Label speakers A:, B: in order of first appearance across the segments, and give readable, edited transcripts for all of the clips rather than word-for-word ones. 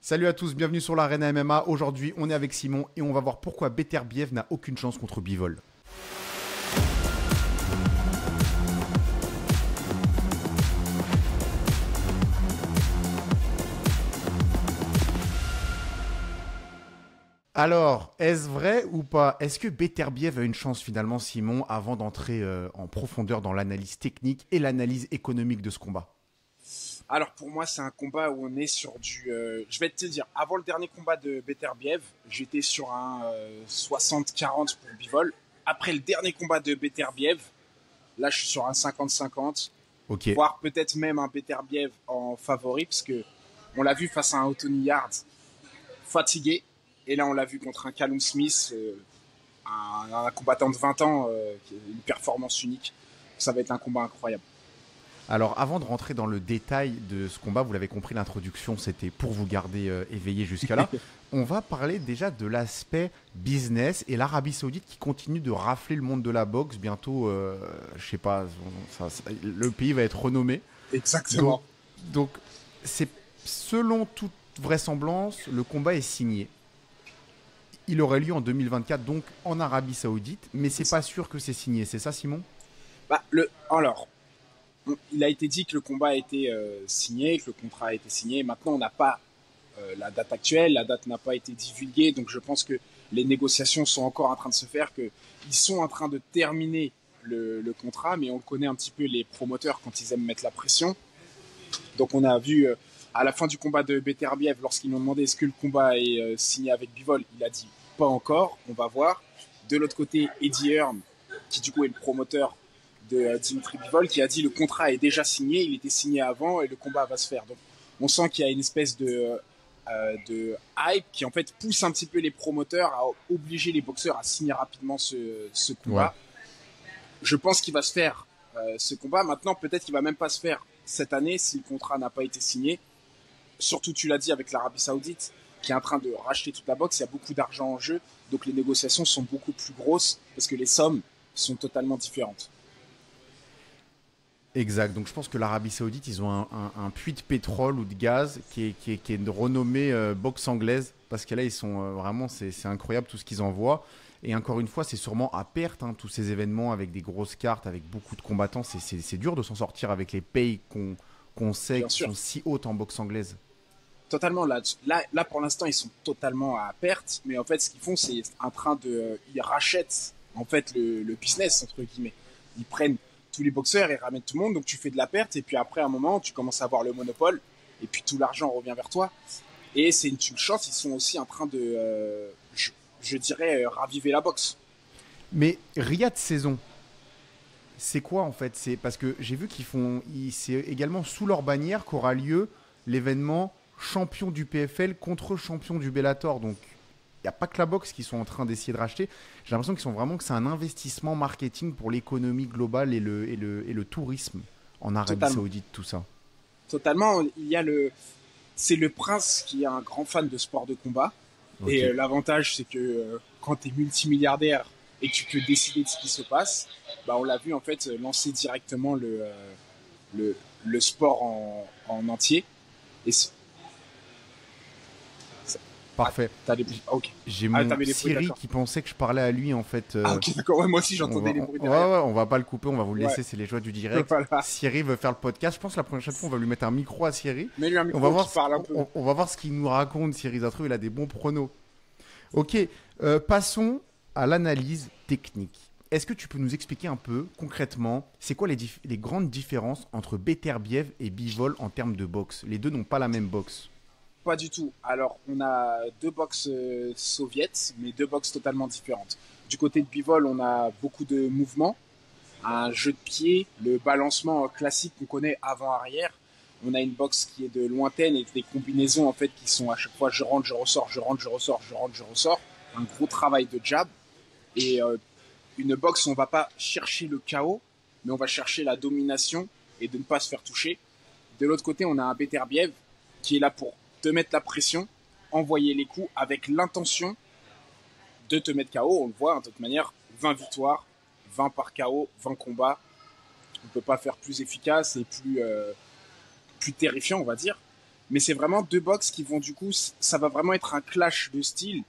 A: Salut à tous, bienvenue sur l'Arena MMA. Aujourd'hui, on est avec Simon et on va voir pourquoi Beterbiev n'a aucune chance contre Bivol. Alors, est-ce vrai ou pas? Est-ce que Beterbiev a une chance finalement, Simon, avant d'entrer en profondeur dans l'analyse technique et l'analyse économique de ce combat?
B: Alors pour moi, c'est un combat où on est sur du... je vais te dire, avant le dernier combat de Beterbiev, j'étais sur un 60-40 pour Bivol. Après le dernier combat de Beterbiev, là je suis sur un 50-50,
A: Ok.
B: voire peut-être même un Beterbiev en favori, parce que on l'a vu face à un Anthony Yard fatigué, et là on l'a vu contre un Callum Smith, un combattant de 20 ans, qui a une performance unique. Ça va être un combat incroyable.
A: Alors, avant de rentrer dans le détail de ce combat, vous l'avez compris, l'introduction, c'était pour vous garder éveillé jusqu'à là. On va parler déjà de l'aspect business et l'Arabie Saoudite qui continue de rafler le monde de la boxe. Bientôt, je sais pas, le pays va être renommé.
B: Exactement.
A: Donc, c'est selon toute vraisemblance, le combat est signé. Il aurait lieu en 2024, donc en Arabie Saoudite, mais c'est pas sûr que c'est signé. C'est ça, Simon?
B: Alors, il a été dit que le combat a été signé, que le contrat a été signé. Maintenant, on n'a pas la date actuelle, la date n'a pas été divulguée, donc je pense que les négociations sont encore en train de se faire, qu'ils sont en train de terminer le contrat, mais on connaît un petit peu les promoteurs quand ils aiment mettre la pression. Donc on a vu à la fin du combat de Beterbiev, lorsqu'ils lui ont demandé est-ce que le combat est signé avec Bivol, il a dit pas encore, on va voir. De l'autre côté, Eddie Hearn, qui du coup est le promoteur de Dimitri Bivol, qui a dit le contrat est déjà signé, il était signé avant et le combat va se faire. Donc on sent qu'il y a une espèce de hype qui en fait pousse un petit peu les promoteurs à obliger les boxeurs à signer rapidement ce combat. Ouais. Je pense qu'il va se faire ce combat. Maintenant, peut-être qu'il va même pas se faire cette année si le contrat n'a pas été signé. Surtout, tu l'as dit, avec l'Arabie Saoudite qui est en train de racheter toute la boxe, il y a beaucoup d'argent en jeu, donc les négociations sont beaucoup plus grosses parce que les sommes sont totalement différentes.
A: Exact. Donc je pense que l'Arabie Saoudite, ils ont un puits de pétrole ou de gaz qui est de renommée boxe anglaise. Parce que là, ils sont vraiment, c'est incroyable tout ce qu'ils envoient. Et encore une fois, c'est sûrement à perte, hein, tous ces événements avec des grosses cartes, avec beaucoup de combattants. C'est dur de s'en sortir avec les payes qu'on sait qui sont si hautes en boxe anglaise.
B: Totalement. Là, pour l'instant, ils sont totalement à perte. Mais en fait, ce qu'ils font, c'est en train de... ils rachètent en fait le business, entre guillemets. Ils prennent tous les boxeurs et ramènent tout le monde, donc tu fais de la perte, et puis après, à un moment, tu commences à avoir le monopole, et puis tout l'argent revient vers toi. Et c'est une chance, ils sont aussi en train de, je dirais, raviver la boxe.
A: Mais Riyad saison, c'est quoi en fait? C'est parce que j'ai vu c'est également sous leur bannière qu'aura lieu l'événement champion du PFL contre champion du Bellator, donc il n'y a pas que la boxe qui sont en train d'essayer de racheter. J'ai l'impression que c'est un investissement marketing pour l'économie globale et le tourisme en Arabie Saoudite, tout ça.
B: Totalement. C'est le prince qui est un grand fan de sport de combat. Okay. Et l'avantage, c'est que quand tu es multimilliardaire et que tu peux décider de ce qui se passe, bah, on l'a vu en fait lancer directement le sport en entier. Et
A: parfait.
B: Okay.
A: J'ai mon Siri qui pensait que je parlais à lui en fait.
B: Ok, d'accord. Ouais, moi aussi j'entendais les bruits derrière.
A: Ouais, on va pas le couper, on va vous le laisser, c'est les joies du direct. Voilà. Siri veut faire le podcast. Je pense que la prochaine fois on va lui mettre un micro à Siri.
B: Mais lui un micro qui parle un peu.
A: On va voir ce qu'il nous raconte, Siri Zatru, il a des bons pronos. Ok, passons à l'analyse technique. Est-ce que tu peux nous expliquer un peu concrètement, c'est quoi les grandes différences entre Beterbiev et Bivol en termes de boxe? Les deux n'ont pas la même boxe.
B: Pas du tout. Alors, on a deux boxes soviètes, mais deux boxes totalement différentes. Du côté de Bivol, on a beaucoup de mouvements, un jeu de pied, le balancement classique qu'on connaît avant-arrière. On a une boxe qui est de lointaine et des combinaisons en fait qui sont à chaque fois je rentre, je ressors, je rentre, je ressors, je rentre, je ressors. Un gros travail de jab. Et une boxe où on va pas chercher le chaos, mais on va chercher la domination et de ne pas se faire toucher. De l'autre côté, on a un Beterbiev qui est là pour te mettre la pression, envoyer les coups avec l'intention de te mettre KO. On le voit, hein, de toute manière, 20 victoires, 20 par KO, 20 combats. On ne peut pas faire plus efficace et plus terrifiant, on va dire. Mais c'est vraiment deux box qui vont du coup, ça va vraiment être un clash de style,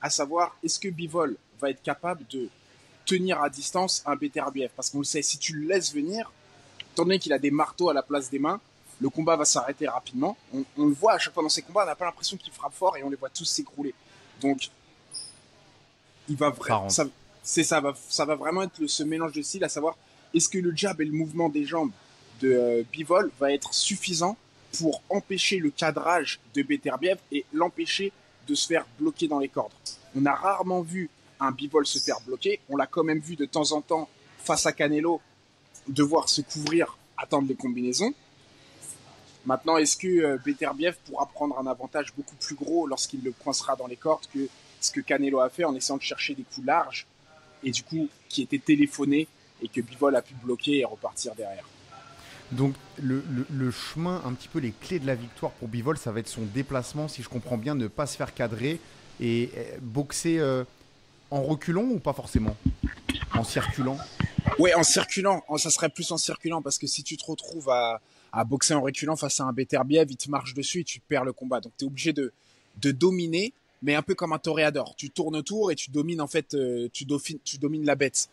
B: à savoir est-ce que Bivol va être capable de tenir à distance un BTRBF. Parce qu'on le sait, si tu le laisses venir, étant donné qu'il a des marteaux à la place des mains, le combat va s'arrêter rapidement. On le voit à chaque fois dans ces combats, on n'a pas l'impression qu'il frappe fort et on les voit tous s'écrouler. Donc, il va vraiment, ça va vraiment être ce mélange de styles, à savoir est-ce que le jab et le mouvement des jambes de Bivol va être suffisant pour empêcher le cadrage de Beterbiev et l'empêcher de se faire bloquer dans les cordes. On a rarement vu un Bivol se faire bloquer, on l'a quand même vu de temps en temps face à Canelo devoir se couvrir, attendre les combinaisons. Maintenant, est-ce que Beterbiev pourra prendre un avantage beaucoup plus gros lorsqu'il le coincera dans les cordes que ce que Canelo a fait en essayant de chercher des coups larges et du coup qui était téléphoné et que Bivol a pu bloquer et repartir derrière.
A: Donc le chemin, un petit peu les clés de la victoire pour Bivol, ça va être son déplacement, si je comprends bien, ne pas se faire cadrer et boxer en reculant ou pas forcément? En circulant?
B: Ouais, en circulant. Ça serait plus en circulant parce que si tu te retrouves à boxer en reculant face à un Beterbiev, il te marche dessus et tu perds le combat. Donc tu es obligé de dominer, mais un peu comme un toréador. Tu tournes autour et tu domines en fait, tu domines la bête.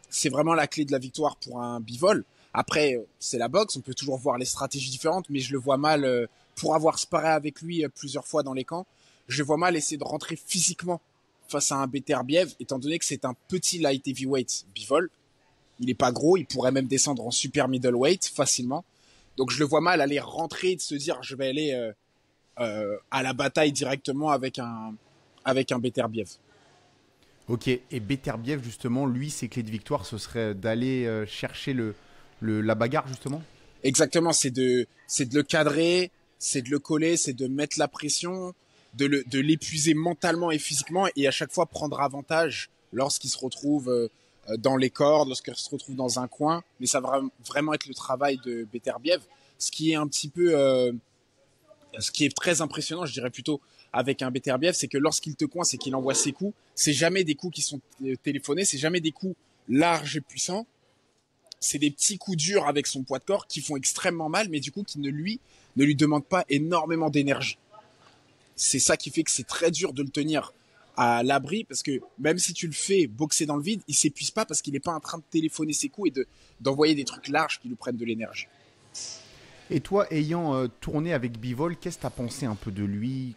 B: C'est vraiment la clé de la victoire pour un Bivol. Après, c'est la boxe, on peut toujours voir les stratégies différentes, mais je le vois mal, pour avoir sparé avec lui plusieurs fois dans les camps, je le vois mal essayer de rentrer physiquement face à un Beterbiev, étant donné que c'est un petit light heavyweight Bivol. Il est pas gros, il pourrait même descendre en super middleweight facilement. Donc je le vois mal aller rentrer et de se dire je vais aller à la bataille directement avec un Beterbiev.
A: Ok, et Beterbiev justement, lui, ses clés de victoire, ce serait d'aller chercher la bagarre justement?
B: Exactement, c'est de le cadrer, c'est de le coller, c'est de mettre la pression, de l'épuiser mentalement et physiquement et à chaque fois prendre avantage lorsqu'il se retrouve dans les cordes, lorsqu'il se retrouve dans un coin. Mais ça va vraiment être le travail de Beterbiev, ce qui est un petit peu, ce qui est très impressionnant, je dirais plutôt, avec un Beterbiev, c'est que lorsqu'il te coince et qu'il envoie ses coups, c'est jamais des coups qui sont téléphonés, c'est jamais des coups larges et puissants. C'est des petits coups durs avec son poids de corps qui font extrêmement mal, mais du coup qui ne lui demandent pas énormément d'énergie. C'est ça qui fait que c'est très dur de le tenir à l'abri, parce que même si tu le fais boxer dans le vide, il s'épuise pas parce qu'il n'est pas en train de téléphoner ses coups et d'envoyer des trucs larges qui lui prennent de l'énergie.
A: Et toi, ayant tourné avec Bivol, qu'est-ce que tu as pensé un peu de lui?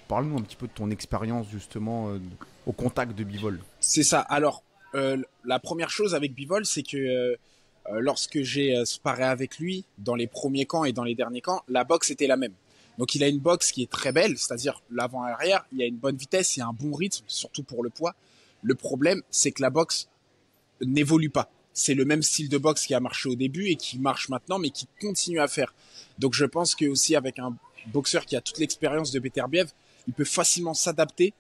A: Parle-nous un petit peu de ton expérience justement au contact de Bivol.
B: C'est ça. Alors, la première chose avec Bivol, c'est que lorsque j'ai sparé avec lui dans les premiers camps et dans les derniers camps, la boxe était la même. Donc il a une boxe qui est très belle, c'est-à-dire l'avant-arrière, il y a une bonne vitesse, il y a un bon rythme, surtout pour le poids. Le problème, c'est que la boxe n'évolue pas. C'est le même style de boxe qui a marché au début et qui marche maintenant, mais qui continue à faire. Donc je pense que aussi avec un boxeur qui a toute l'expérience de Beterbiev, il peut facilement s'adapter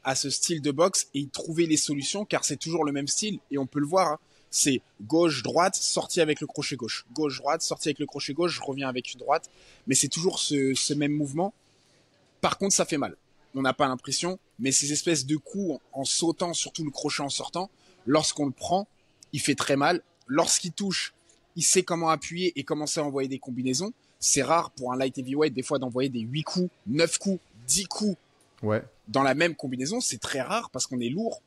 B: à ce style de boxe et y trouver les solutions, car c'est toujours le même style et on peut le voir. Hein. C'est gauche-droite, sortie avec le crochet gauche. Gauche-droite, sortie avec le crochet gauche, je reviens avec une droite. Mais c'est toujours ce même mouvement. Par contre, ça fait mal. On n'a pas l'impression, mais ces espèces de coups en sautant, surtout le crochet en sortant, lorsqu'on le prend, il fait très mal. Lorsqu'il touche, il sait comment appuyer et commencer à envoyer des combinaisons. C'est rare pour un light heavyweight, des fois, d'envoyer des 8 coups, 9 coups, 10 coups
A: Ouais.
B: dans la même combinaison. C'est très rare parce qu'on est lourd.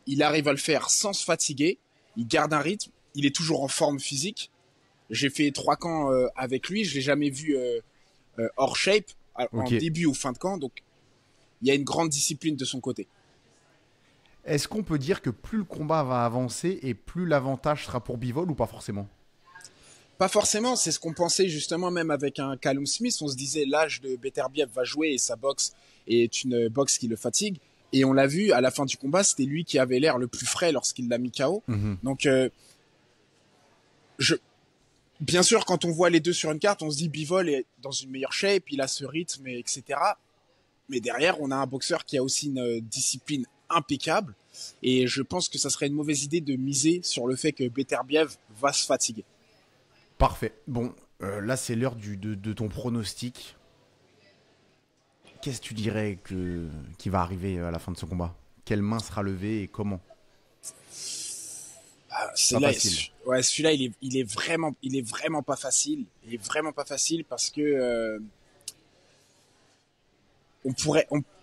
B: Il arrive à le faire sans se fatiguer. Il garde un rythme. Il est toujours en forme physique. J'ai fait 3 camps avec lui. Je l'ai jamais vu hors shape, en début ou fin de camp. Donc, il y a une grande discipline de son côté.
A: Est-ce qu'on peut dire que plus le combat va avancer et plus l'avantage sera pour Bivol ou pas forcément?
B: Pas forcément, c'est ce qu'on pensait justement même avec un Callum Smith. On se disait l'âge de Beterbiev va jouer et sa boxe est une boxe qui le fatigue. Et on l'a vu, à la fin du combat, c'était lui qui avait l'air le plus frais lorsqu'il l'a mis KO. Donc, bien sûr, quand on voit les deux sur une carte, on se dit Bivol est dans une meilleure shape, il a ce rythme, etc. Mais derrière, on a un boxeur qui a aussi une discipline impeccable. Et je pense que ça serait une mauvaise idée de miser sur le fait que Beterbiev va se fatiguer.
A: Parfait. Bon, là, c'est l'heure de ton pronostic. Qu'est-ce que tu dirais qui va arriver à la fin de ce combat? Quelle main sera levée et comment?
B: Celui-là, il est vraiment pas facile. Il est vraiment pas facile parce que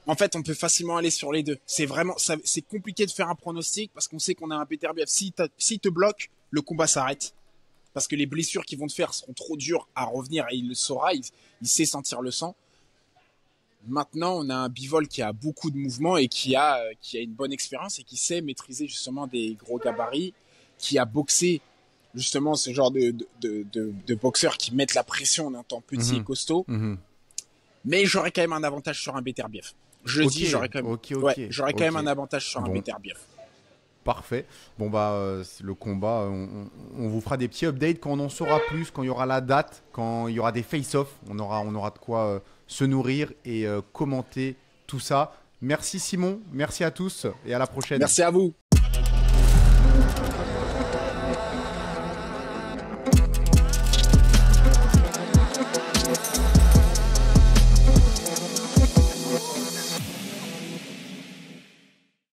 B: En fait, on peut facilement aller sur les deux. C'est vraiment, c'est compliqué de faire un pronostic parce qu'on sait qu'on a un Beterbiev. S'il te bloque, le combat s'arrête. Parce que les blessures qu'ils vont te faire seront trop dures à revenir et il le saura. Il sait sentir le sang. Maintenant, on a un Bivol qui a beaucoup de mouvements et qui a une bonne expérience et qui sait maîtriser justement des gros gabarits, qui a boxé justement ce genre de boxeurs qui mettent la pression en étant petit et costaud. Mais j'aurais quand même un avantage sur un Beterbiev. Je le dis, j'aurais quand même, j'aurais quand même un avantage sur un Beterbiev.
A: Parfait. Bon le combat, on vous fera des petits updates quand on en saura plus, quand il y aura la date, quand il y aura des face-off, on aura de quoi se nourrir et commenter tout ça. Merci Simon, merci à tous et à la prochaine.
B: Merci à vous.